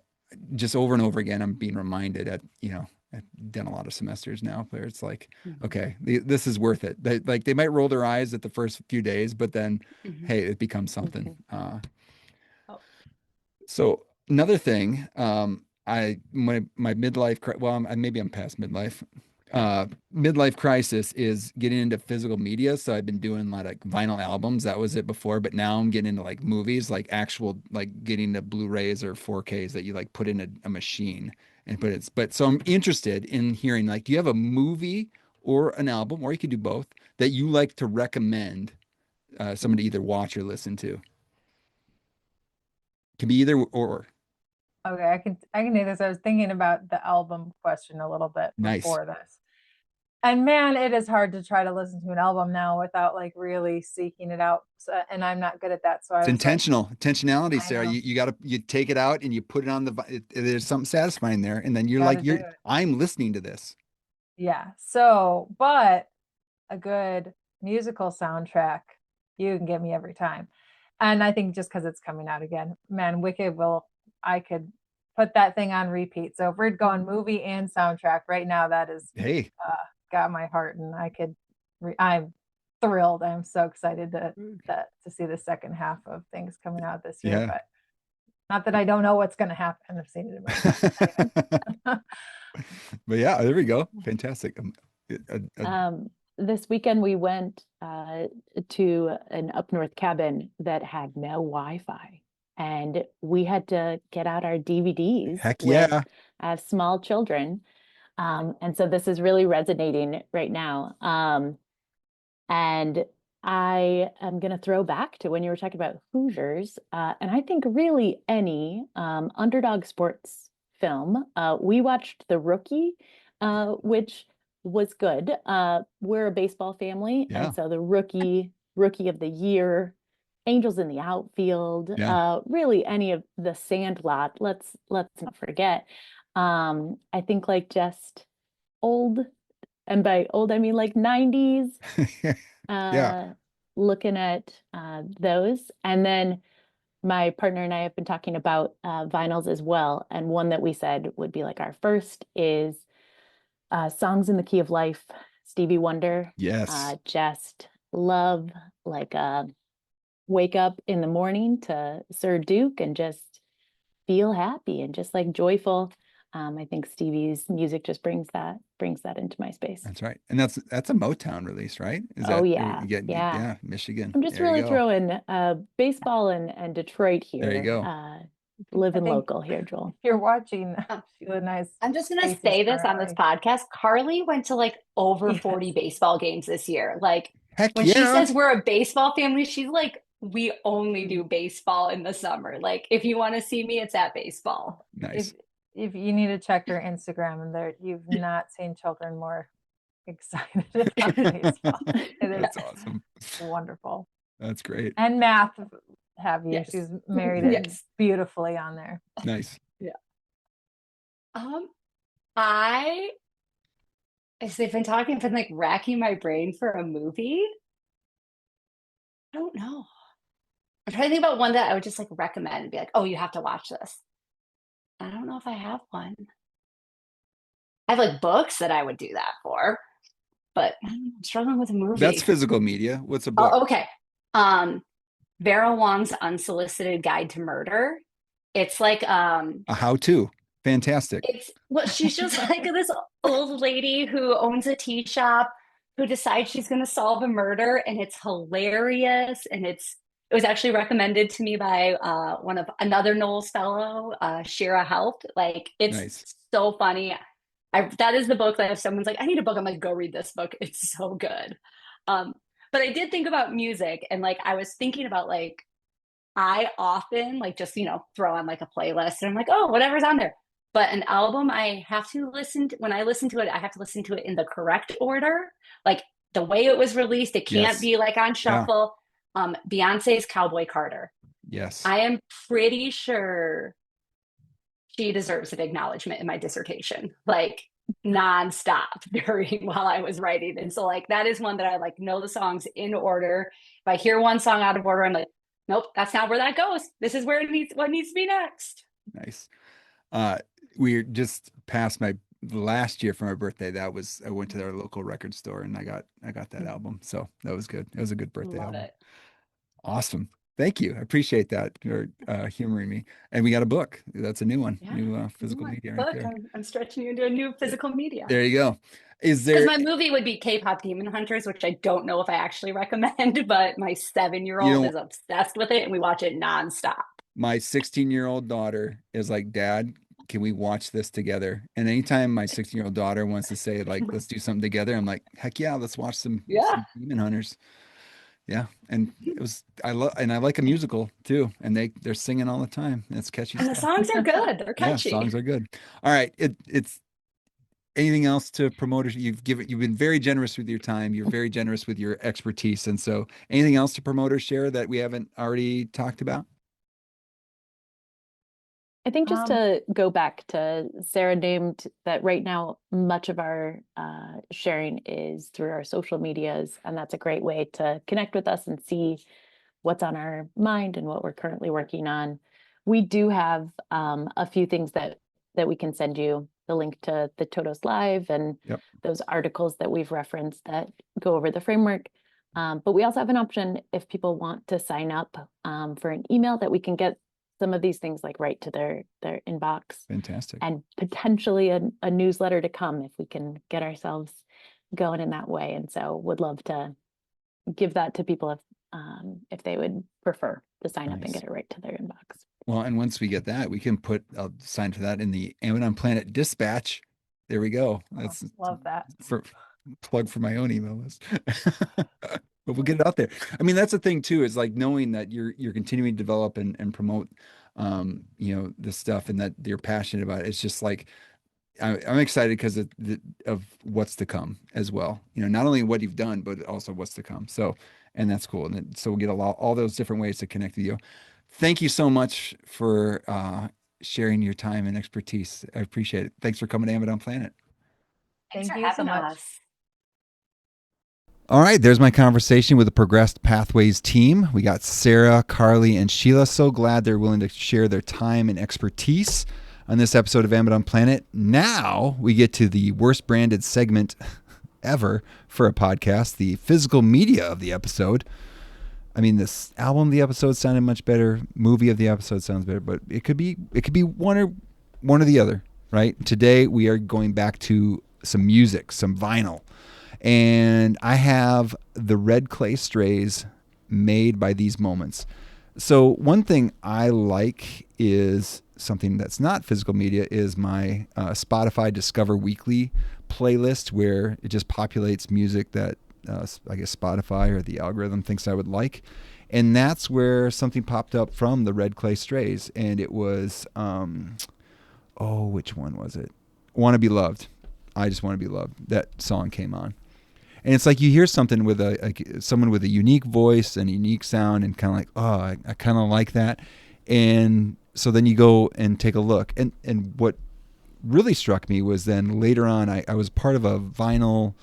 just over and over again, I'm being reminded at, you know, I've done a lot of semesters now, where it's like, okay, this is worth it. Like they might roll their eyes at the first few days, but then, hey, it becomes something. So another thing, my midlife, well, maybe I'm past midlife. Midlife crisis is getting into physical media. So I've been doing a lot of vinyl albums. That was it before, but now I'm getting into like movies, like actual, like getting the Blu-rays or 4Ks that you like put in a machine and but so I'm interested in hearing, like, do you have a movie or an album, or you could do both, that you like to recommend someone to either watch or listen to? Can be either or. Okay, I can do this. I was thinking about the album question a little bit Nice. before this. And man, it is hard to try to listen to an album now without like really seeking it out. So, and I'm not good at that. So It's I was intentional, intentionality, I Sarah. know. You got to, you take it out and you put it on there's something satisfying there. And then you're Gotta like, do it. I'm listening to this. Yeah. So, but a good musical soundtrack, you can get me every time. And I think just because it's coming out again, man, I could put that thing on repeat. So if we're going movie and soundtrack right now, that is Hey, got my heart, and I'm thrilled. I'm so excited to see the second half of things coming out this year, yeah. but not that I don't know what's going to happen. I've seen it in my anyway. But yeah, there we go. Fantastic. This weekend we went to an up north cabin that had no Wi-Fi, and we had to get out our DVDs. Heck yeah. I have small children, and so this is really resonating right now. And I am going to throw back to when you were talking about Hoosiers, and I think really any underdog sports film. We watched The Rookie, which was good. We're a baseball family, Yeah. and so The Rookie of the Year, Angels in the Outfield, really any of the Sandlot. Let's not forget. I think like just old, and by old I mean like 90s. Yeah. Looking at those, and then my partner and I have been talking about vinyls as well. And one that we said would be like our first is Songs in the Key of Life, Stevie Wonder. Yes. Just love like wake up in the morning to Sir Duke and just feel happy and just like joyful. I think Stevie's music just brings that into my space. That's right. And that's a Motown release, right? Yeah, Michigan. I'm just really throwing baseball and Detroit here. There you go. Living local here, Joel. If you're watching Sheila and I's I'm just gonna say this on this podcast. Carlee went to like over 40 baseball games this year. Like when she says we're a baseball family, she's like, we only do baseball in the summer. Like if you want to see me, it's at baseball. Nice. If you need to check her Instagram, and you've not seen children more excited about baseball. That's awesome. Wonderful. That's great. And math, have you? Yes. She's married it beautifully on there. Nice. Yeah. As they've been like racking my brain for a movie. I don't know. I'm trying to think about one that I would just like recommend and be like, oh, you have to watch this. I don't know if I have one. I have like books that I would do that for, but I'm struggling with a movie. That's physical media. What's a book? Oh, okay. Vera Wong's Unsolicited Guide to Murder. It's like a how-to. Fantastic. She's just like this old lady who owns a tea shop who decides she's going to solve a murder, and it's hilarious. And it was actually recommended to me by one of another Knowles fellow, Shira Health. Like, it's Nice. so funny. That is the book that if someone's like, I need a book, I'm like, go read this book. It's so good. But I did think about music, and like I was thinking about like I often like just throw on like a playlist, and I'm like, oh, whatever's on there. But an album, I have to listen to, when I listen to it, I have to listen to it in the correct order, like the way it was released. It can't Yes. be like on shuffle. Beyonce's Cowboy Carter. Yes. I am pretty sure she deserves an acknowledgement in my dissertation, like nonstop while I was writing. And so like that is one that I like know the songs in order. If I hear one song out of order, I'm like, nope, that's not where that goes. This is where what needs to be next. Nice. We're just past my last year for my birthday. I went to our local record store and I got that album. So that was good. It was a good birthday album. It. Awesome. Thank you. I appreciate that for humoring me. And we got a book. That's a new one. Yeah, new physical media right there. I'm stretching you into a new physical media. There you go. Because my movie would be K-pop Demon Hunters, which I don't know if I actually recommend, but my 7-year-old is obsessed with it and we watch it nonstop. My 16-year-old daughter is like, Dad, can we watch this together? And anytime my 16-year-old daughter wants to say like, let's do something together, I'm like, heck yeah, let's watch some Demon Hunters. Yeah, and I like a musical too, and they're singing all the time. It's catchy. And the songs are good. They're catchy. Yeah, songs are good. All right, it's anything else to promoters? You've been very generous with your time. You're very generous with your expertise, and so anything else to promoters share that we haven't already talked about? I think just to go back to Sarah named that right now, much of our sharing is through our social medias, and that's a great way to connect with us and see what's on our mind and what we're currently working on. We do have a few things that we can send you, the link to the Todos Live and those articles that we've referenced that go over the framework. But we also have an option if people want to sign up for an email that we can get some of these things like right to their inbox. Fantastic. And potentially a newsletter to come if we can get ourselves going in that way. And so would love to give that to people if they would prefer to sign up and get it right to their inbox. Well, and once we get that, we can put a sign for that in the Amazon Planet Dispatch. There we go. Love that. Plug for my own email list. But we'll get it out there. I mean, that's the thing too, is like knowing that you're continuing to develop and promote, this stuff and that you're passionate about it. It's just like, I'm excited because of what's to come as well. Not only what you've done, but also what's to come. So, and that's cool. And so we'll get all those different ways to connect with you. Thank you so much for sharing your time and expertise. I appreciate it. Thanks for coming to Amazon Planet. Thank you so much. All right, there's my conversation with the Progressed Pathways team. We got Sarah, Carlee, and Sheila. So glad they're willing to share their time and expertise on this episode of Amazon Planet. Now we get to the worst branded segment ever for a podcast, the physical media of the episode. I mean, this album of the episode sounded much better. Movie of the episode sounds better, but it could be one or the other, right? Today we are going back to some music, some vinyl. And I have the Red Clay Strays made by These Moments. So one thing I like is something that's not physical media is my Spotify Discover Weekly playlist, where it just populates music that I guess Spotify or the algorithm thinks I would like. And that's where something popped up from the Red Clay Strays. And it was, which one was it? Want to Be Loved. I Just Want to Be Loved. That song came on. And it's like you hear something with someone with a unique voice and a unique sound and kind of like, oh, I kind of like that. And so then you go and take a look. And what really struck me was then later on, I was part of a vinyl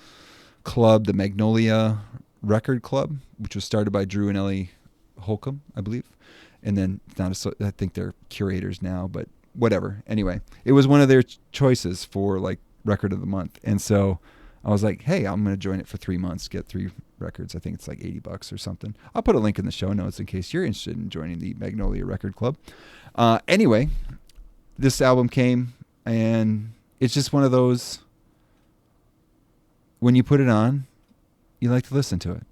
club, the Magnolia Record Club, which was started by Drew and Ellie Holcomb, I believe. And then I think they're curators now, but whatever. Anyway, it was one of their choices for like record of the month. And so I was like, hey, I'm going to join it for 3 months, get 3 records. I think it's like $80 or something. I'll put a link in the show notes in case you're interested in joining the Magnolia Record Club. Anyway, this album came and it's just one of those when you put it on, you like to listen to it.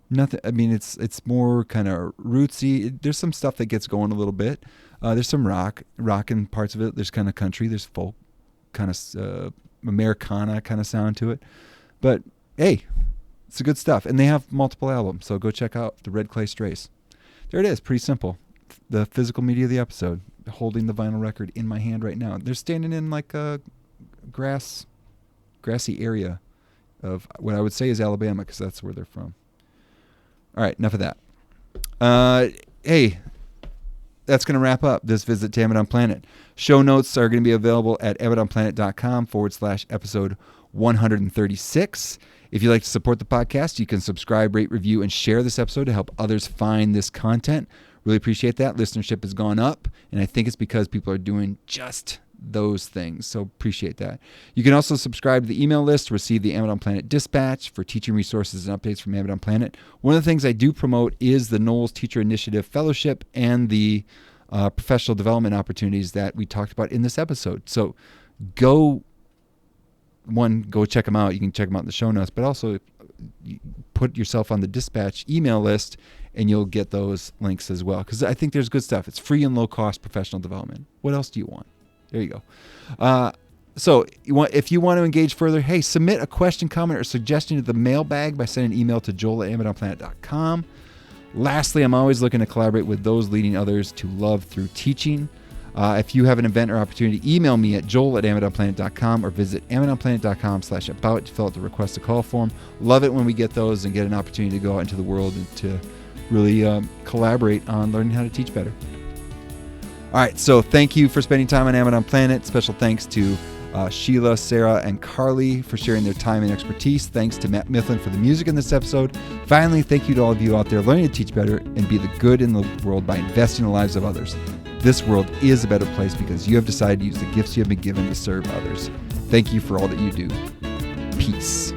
Nothing. I mean, it's more kind of rootsy. There's some stuff that gets going a little bit. There's some rock in parts of it. There's kind of country. There's folk, kind of Americana kind of sound to it. But hey, it's good stuff. And they have multiple albums, so go check out the Red Clay Strays. There it is. Pretty simple. The physical media of the episode. Holding the vinyl record in my hand right now. They're standing in like a grassy area of what I would say is Alabama, because that's where they're from. All right, enough of that. Hey, that's going to wrap up this visit to Abaddon Planet. Show notes are going to be available at abaddonplanet.com/episode 136. If you'd like to support the podcast, you can subscribe, rate, review, and share this episode to help others find this content. Really appreciate that. Listenership has gone up, and I think it's because people are doing just those things. So appreciate that. You can also subscribe to the email list to receive the Abaddon Planet Dispatch for teaching resources and updates from Abaddon Planet. One of the things I do promote is the Knowles Teacher Initiative Fellowship and the professional development opportunities that we talked about in this episode. So go check them out. You can check them out in the show notes, but also put yourself on the Dispatch email list and you'll get those links as well, because I think there's good stuff. It's free and low-cost professional development. What else do you want? There you go. So if you want to engage further, hey, submit a question, comment, or suggestion to the mailbag by sending an email to joel@abaddonplanet.com. Lastly, I'm always looking to collaborate with those leading others to love through teaching. If you have an event or opportunity, email me at joel@abaddonplanet.com or visit abaddonplanet.com/about to fill out the request a call form. Love it when we get those and get an opportunity to go out into the world and to really collaborate on learning how to teach better. All right, so thank you for spending time on Abaddon Planet. Special thanks to Sheila, Sarah, and Carlee for sharing their time and expertise. Thanks to Matt Mifflin for the music in this episode. Finally, thank you to all of you out there learning to teach better and be the good in the world by investing in the lives of others. This world is a better place because you have decided to use the gifts you have been given to serve others. Thank you for all that you do. Peace.